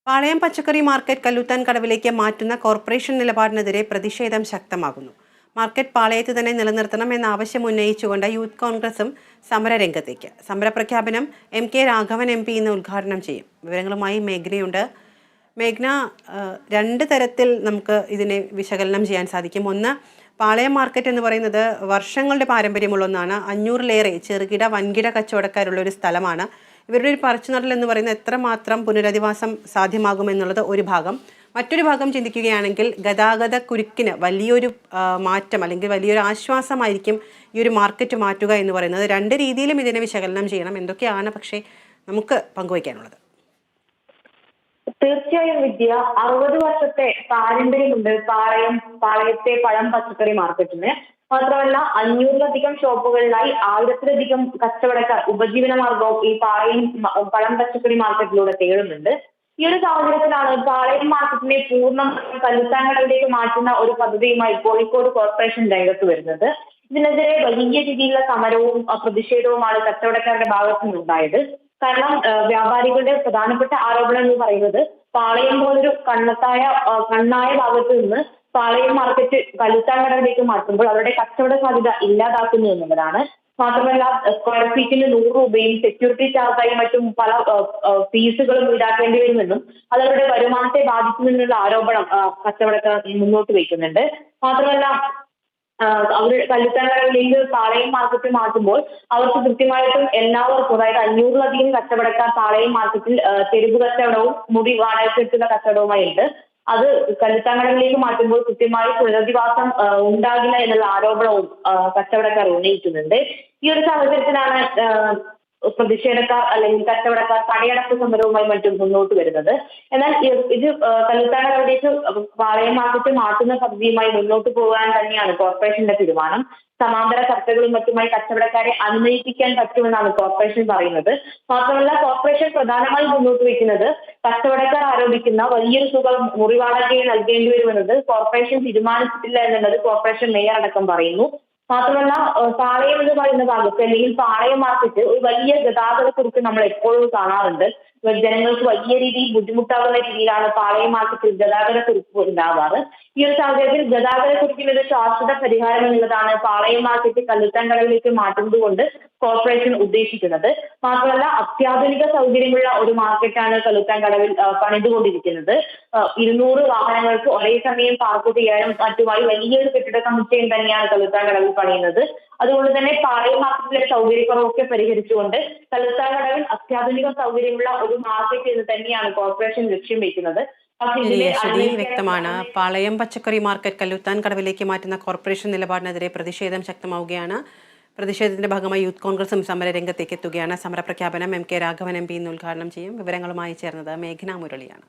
പാളയം പച്ചക്കറി മാർക്കറ്റ് കല്ലുത്താൻ കടവിലേക്ക് മാറ്റുന്ന കോർപ്പറേഷൻ നിലപാടിനെതിരെ പ്രതിഷേധം ശക്തമാകുന്നു. മാർക്കറ്റ് പാളയത്ത് തന്നെ നിലനിർത്തണം എന്ന ആവശ്യം ഉന്നയിച്ചുകൊണ്ട് യൂത്ത് കോൺഗ്രസും സമരരംഗത്തേക്ക്. സമരപ്രഖ്യാപനം എം കെ രാഘവൻ MP ഇന്ന് ഉദ്ഘാടനം ചെയ്യും. വിവരങ്ങളുമായി മേഘ്നയുണ്ട്. മേഘ്ന, രണ്ട് തരത്തിൽ നമുക്ക് ഇതിനെ വിശകലനം ചെയ്യാൻ സാധിക്കും. ഒന്ന്, പാളയം മാർക്കറ്റ് എന്ന് പറയുന്നത് വർഷങ്ങളുടെ പാരമ്പര്യമുള്ള ഒന്നാണ്. 500-ലേറെ ചെറുകിട വൻകിട കച്ചവടക്കാരുള്ള ഒരു സ്ഥലമാണ്. ഇവരുടെ ഒരു പറിച്ചുനടൽ എന്ന് പറയുന്നത് എത്രമാത്രം പുനരധിവാസം സാധ്യമാകുമെന്നുള്ളത് ഒരു ഭാഗം. മറ്റൊരു ഭാഗം ചിന്തിക്കുകയാണെങ്കിൽ ഗതാഗത കുരുക്കിന് വലിയൊരു മാറ്റം അല്ലെങ്കിൽ വലിയൊരു ആശ്വാസമായിരിക്കും ഈ ഒരു മാർക്കറ്റ് മാറ്റുക എന്ന് പറയുന്നത്. രണ്ട് രീതിയിലും ഇതിനെ വിശകലനം ചെയ്യണം. എന്തൊക്കെയാണ് പക്ഷേ നമുക്ക് പങ്കുവയ്ക്കാനുള്ളത്? തീർച്ചയായും വിദ്യ, 60 വർഷത്തെ പാരമ്പര്യമുണ്ട് പാളയത്തെ പഴം പച്ചക്കറി മാർക്കറ്റിന്. മാത്രമല്ല 500-ലധികം ഷോപ്പുകളിലായി 1000-ലധികം കച്ചവടക്കാർ ഉപജീവന മാർഗവും ഈ പാളയം പഴം പച്ചക്കറി മാർക്കറ്റിലൂടെ തേടുന്നുണ്ട്. ഈ ഒരു സാഹചര്യത്തിലാണ് പാളയം മാർക്കറ്റിനെ പൂർണ്ണമായും കല്ലുത്താൻ കടവിലേക്ക് മാറ്റുന്ന ഒരു പദ്ധതിയുമായി കോഴിക്കോട് കോർപ്പറേഷൻ രംഗത്ത് വരുന്നത്. ഇതിനെതിരെ വലിയ രീതിയിലുള്ള സമരവും പ്രതിഷേധവുമാണ് കച്ചവടക്കാരുടെ ഭാഗത്തു നിന്നുണ്ടായത്. കാരണം വ്യാപാരികളുടെ പ്രധാനപ്പെട്ട ആരോപണം എന്ന് പറയുന്നത് പാളയം പോലൊരു കണ്ണായ ഭാഗത്ത് നിന്ന് പാളയം മാർക്കറ്റ് കല്ലുത്താൻ കടവിലേക്ക് മാറ്റുമ്പോൾ അവരുടെ കച്ചവട സാധ്യത ഇല്ലാതാക്കുന്നു എന്നുള്ളതാണ്. മാത്രമല്ല സ്ക്വയർ ഫീറ്റിന് 100 രൂപയും സെക്യൂരിറ്റി ചാർജായി മറ്റും പല ഫീസുകളും ഈടാക്കേണ്ടി വരുമെന്നും അത് അവരുടെ വരുമാനത്തെ ബാധിക്കുമെന്നുള്ള ആരോപണം കച്ചവടക്കാർ മുന്നോട്ട് വയ്ക്കുന്നുണ്ട്. മാത്രമല്ല അവർ കല്ലുത്താൻ കടവിലേക്ക് പാളയം മാർക്കറ്റ് മാറ്റുമ്പോൾ അവർക്ക് കൃത്യമായിട്ടും എല്ലാവർക്കും, അതായത് 500-ലധികം കച്ചവടക്കാർ പാളയം മാർക്കറ്റിൽ തെരുവ് കച്ചവടവും മുടി വാടകയ്ക്കെടുക്കുന്ന കച്ചവടവുമായി ഉണ്ട്. അത് കല്ലുത്താൻ കടവിലേക്ക് മാറ്റുമ്പോൾ കൃത്യമായി പുനരധിവാസം ഉണ്ടാകില്ല എന്നുള്ള ആരോപണവും കച്ചവടക്കാർ ഉന്നയിക്കുന്നുണ്ട്. ഈ ഒരു സാഹചര്യത്തിലാണ് പ്രതിഷേധക്കാർ അല്ലെങ്കിൽ കച്ചവടക്കാർ കടയടപ്പ് സമരവുമായി മറ്റും മുന്നോട്ട് വരുന്നത്. എന്നാൽ ഇത് കല്ലുത്താൻ കടവിലേക്ക് പാളയം മാർക്കറ്റ് മാറ്റുന്ന പദ്ധതിയുമായി മുന്നോട്ട് പോകാൻ തന്നെയാണ് കോർപ്പറേഷന്റെ തീരുമാനം. സമാന്തര ചർച്ചകളും മറ്റുമായി കച്ചവടക്കാരെ അനുനയിപ്പിക്കാൻ പറ്റുമെന്നാണ് കോർപ്പറേഷൻ പറയുന്നത്. മാത്രമല്ല കോർപ്പറേഷൻ പ്രധാനമായും മുന്നോട്ട് വയ്ക്കുന്നത് കച്ചവടക്കാർ ആരോപിക്കുന്ന വലിയൊരു തുക മുറിവാടകയായി നൽകേണ്ടി വരുമെന്നത് കോർപ്പറേഷൻ തീരുമാനിച്ചിട്ടില്ല എന്നുള്ളത് കോർപ്പറേഷൻ മേയർ അടക്കം പറയുന്നു. മാത്രമല്ല പാളയം എന്ന് പറയുന്ന ഭാഗത്ത് അല്ലെങ്കിൽ പാളയം മാർക്കറ്റ് ഒരു വലിയ ഗതാഗത കുറിച്ച് നമ്മൾ എപ്പോഴും കാണാറുണ്ട്. ജനങ്ങൾക്ക് വലിയ രീതിയിൽ ബുദ്ധിമുട്ടാകുന്ന രീതിയിലാണ് പാളയം മാർക്കറ്റിൽ ഗതാഗത കുറിപ്പ് ഉണ്ടാവാറ്. ഈ ഒരു സാഹചര്യത്തിൽ ഗതാഗത കുറിപ്പിന് ഒരു ശാശ്വത പരിഹാരം എന്നുള്ളതാണ് പാളയം മാർക്കറ്റ് കല്ലുത്താൻ കടവിലേക്ക് മാറ്റുന്നത് കൊണ്ട് കോർപ്പറേഷൻ ഉദ്ദേശിക്കുന്നത്. മാത്രമല്ല അത്യാധുനിക സൗകര്യമുള്ള ഒരു മാർക്കറ്റാണ് കല്ലുത്താൻ കടവിൽ പണിതുകൊണ്ടിരിക്കുന്നത്. 200 വാഹനങ്ങൾക്ക് ഒരേ സമയം പാർക്ക് ചെയ്യാനും മറ്റുമായി വലിയൊരു കെട്ടിട സമുച്ചയം തന്നെയാണ് കല്ലുത്താൻ കടവിൽ പണിയുന്നത്. അതുകൊണ്ട് തന്നെ പാളയം മാർക്കറ്റിലെ സൗകര്യക്കുറവൊക്കെ പരിഹരിച്ചുകൊണ്ട് കല്ലുത്താൻ കടവിൽ അത്യാധുനിക സൗകര്യമുള്ള ഒരു മാർക്കറ്റ് എന്ന് തന്നെയാണ് കോർപ്പറേഷൻ ലക്ഷ്യം വെക്കുന്നത്. വ്യക്തമാണ്. പാളയം പച്ചക്കറി മാർക്കറ്റ് കല്ലുത്താൻ കടവിലേക്ക് മാറ്റുന്ന കോർപ്പറേഷൻ നിലപാടിനെതിരെ പ്രതിഷേധം ശക്തമാവുകയാണ്. പ്രതിഷേധത്തിന്റെ ഭാഗമായി യൂത്ത് കോൺഗ്രസും സമരരംഗത്തേക്ക് എത്തുകയാണ്. സമരപ്രഖ്യാപനം എം കെ രാഘവൻ MP ഇന്ന് ഉദ്ഘാടനം ചെയ്യും. വിവരങ്ങളുമായി ചേർന്നത് മേഘ്ന മുരളിയാണ്.